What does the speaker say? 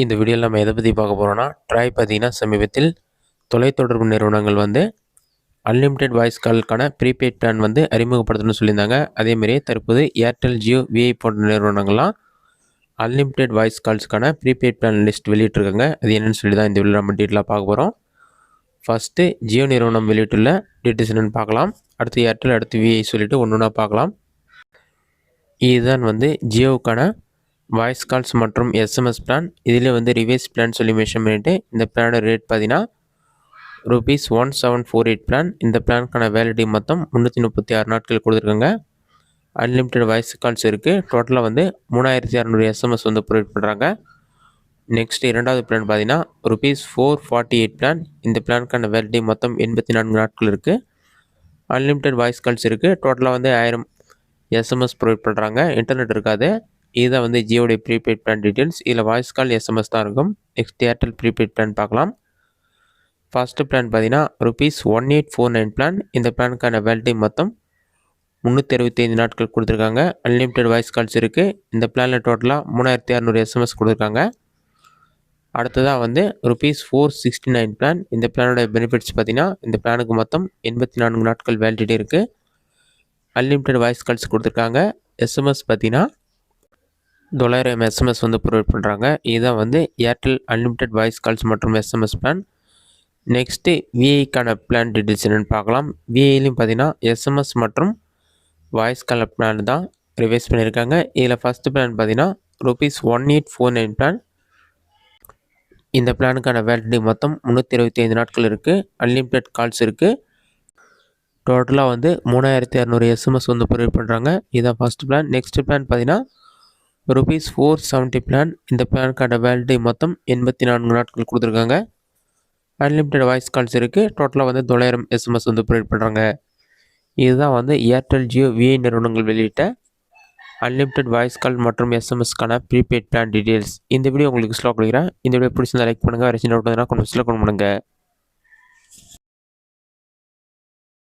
இந்த வீடியோவில் நம்ம எதை பற்றி பார்க்க போகிறோம்னா ட்ராய் பார்த்தீங்கன்னா சமீபத்தில் தொலைத்தொடர்பு நிறுவனங்கள் வந்து அன்லிமிட்டெட் வாய்ஸ் காலுக்கான ப்ரீபெய்ட் பிளான் வந்து அறிமுகப்படுத்தணும்னு சொல்லியிருந்தாங்க. அதேமாதிரி தற்போது ஏர்டெல், ஜியோ, விஐ போன்ற நிறுவனங்கள்லாம் அன்லிமிட்டெட் வாய்ஸ் கால்ஸுக்கான ப்ரீபெய்ட் பிளான் லிஸ்ட் வெளியிட்டிருக்காங்க. அது என்னென்னு சொல்லி தான் இந்த வீடியோவில் நம்ம டீட்டெயிலாக பார்க்க போகிறோம். ஃபஸ்ட்டு ஜியோ நிறுவனம் வெளியிட்டுள்ள டீட்டெயில்ஸ் என்னென்னு பார்க்கலாம். அடுத்து ஏர்டெல், அடுத்து விஐ சொல்லிவிட்டு ஒன்று ஒன்றா பார்க்கலாம். இதுதான் வந்து ஜியோவுக்கான வாய்ஸ் கால்ஸ் மற்றும் எஸ்எம்எஸ் பிளான். இதில் வந்து ரிவைஸ் பிளான் சொல்லி மென்ஷன் பண்ணிவிட்டு இந்த பிளானோட ரேட் பார்த்தீங்கன்னா ₹1748 பிளான். இந்த பிளானுக்கான வேலிடிட்டி மொத்தம் 336 நாட்கள் கொடுத்துருக்காங்க. அன்லிமிட்டெட் வாய்ஸ் கால்ஸ் இருக்குது. டோட்டலாக வந்து 3600 எஸ்எம்எஸ் வந்து ப்ரொவைட் பண்ணுறாங்க. நெக்ஸ்ட் இரண்டாவது பிளான் பார்த்தீங்கன்னா ₹448 பிளான். இந்த பிளானுக்கான வேலிடிட்டி மொத்தம் 84 நாட்கள் இருக்குது. அன்லிமிட்டெட் வாய்ஸ் கால்ஸ் இருக்குது. டோட்டலாக வந்து 1000 எஸ்எம்எஸ் ப்ரொவைட் பண்ணுறாங்க. இன்டர்நெட் இருக்காது. இதுதான் வந்து ஜியோடைய ப்ரீபெய்ட் பிளான் டீட்டெயில்ஸ். இதில் வாய்ஸ் கால், எஸ்எம்எஸ் தான் இருக்கும். நெக்ஸ்ட் ஏர்டெல் ப்ரீபெய்ட் பிளான் பார்க்கலாம். ஃபஸ்ட்டு பிளான் பார்த்தீங்கன்னா ₹1849 பிளான். இந்த பிளானுக்கான வேலிடிட்டி மொத்தம் 365 நாட்கள் கொடுத்துருக்காங்க. அன்லிமிட்டெட் வாய்ஸ் கால்ஸ் இருக்குது. இந்த பிளானில் டோட்டலாக 3600 எஸ்எம்எஸ் கொடுத்துருக்காங்க. அடுத்ததாக வந்து ₹469 பிளான். இந்த பிளானோட பெனிஃபிட்ஸ் பார்த்தீங்கன்னா இந்த பிளானுக்கு மொத்தம் 84 நாட்கள் வேலிடிட்டி இருக்குது. அன்லிமிட்டெட் வாய்ஸ் கால்ஸ் கொடுத்துருக்காங்க. எஸ்எம்எஸ் பார்த்தீங்கன்னா 900 எஸ்எம்எஸ் வந்து ப்ரொவைட் பண்ணுறாங்க. இதுதான் வந்து ஏர்டெல் அன்லிமிட்டெட் வாய்ஸ் கால்ஸ் மற்றும் எஸ்எம்எஸ் பிளான். நெக்ஸ்ட்டு விஐக்கான பிளான் டீட்டெயில்ஸ் என்னென்னு பார்க்கலாம். விஐலையும் பார்த்தீங்கன்னா எஸ்எம்எஸ் மற்றும் வாய்ஸ் கால் பிளான் தான் ரிவைஸ் பண்ணியிருக்காங்க. இதில் ஃபஸ்ட்டு பிளான் பார்த்தீங்கன்னா ₹1849 பிளான். இந்த பிளானுக்கான வேலிடிட்டி மொத்தம் 325 நாட்கள் இருக்குது. அன்லிமிட்டெட் கால்ஸ் இருக்குது. டோட்டலாக வந்து 3600 எஸ்எம்எஸ் வந்து ப்ரொவைட் பண்ணுறாங்க. இதுதான் ஃபஸ்ட் பிளான். நெக்ஸ்ட் பிளான் பார்த்தீங்கன்னா ₹470 பிளான். இந்த பிளானுக்கான வேலிடிட்டி மொத்தம் 84 நாட்கள் கொடுத்துருக்காங்க. அன்லிமிட்டெட் வாய்ஸ் கால்ஸ் இருக்குது. டோட்டலாக வந்து 900 எஸ்எம்எஸ் வந்து ப்ரொவைட் பண்ணுறாங்க. இதுதான் வந்து ஏர்டெல், ஜியோ, விஐ நிறுவனங்கள் வெளியிட்ட அன்லிமிட்டெட் வாய்ஸ் கால் மற்றும் எஸ்எம்எஸ்க்கான ப்ரீபெய்ட் பிளான் டீட்டெயில்ஸ். இந்த வீடியோ உங்களுக்கு ஸ்லோ கொடுக்குறேன். இந்த வீடியோ பிடிச்சிருந்தா லைக் பண்ணுங்கள். வேறு சின்ன டவுட் இருந்தால் கமெண்ட்ஸில் கமெண்ட் பண்ணுங்கள்.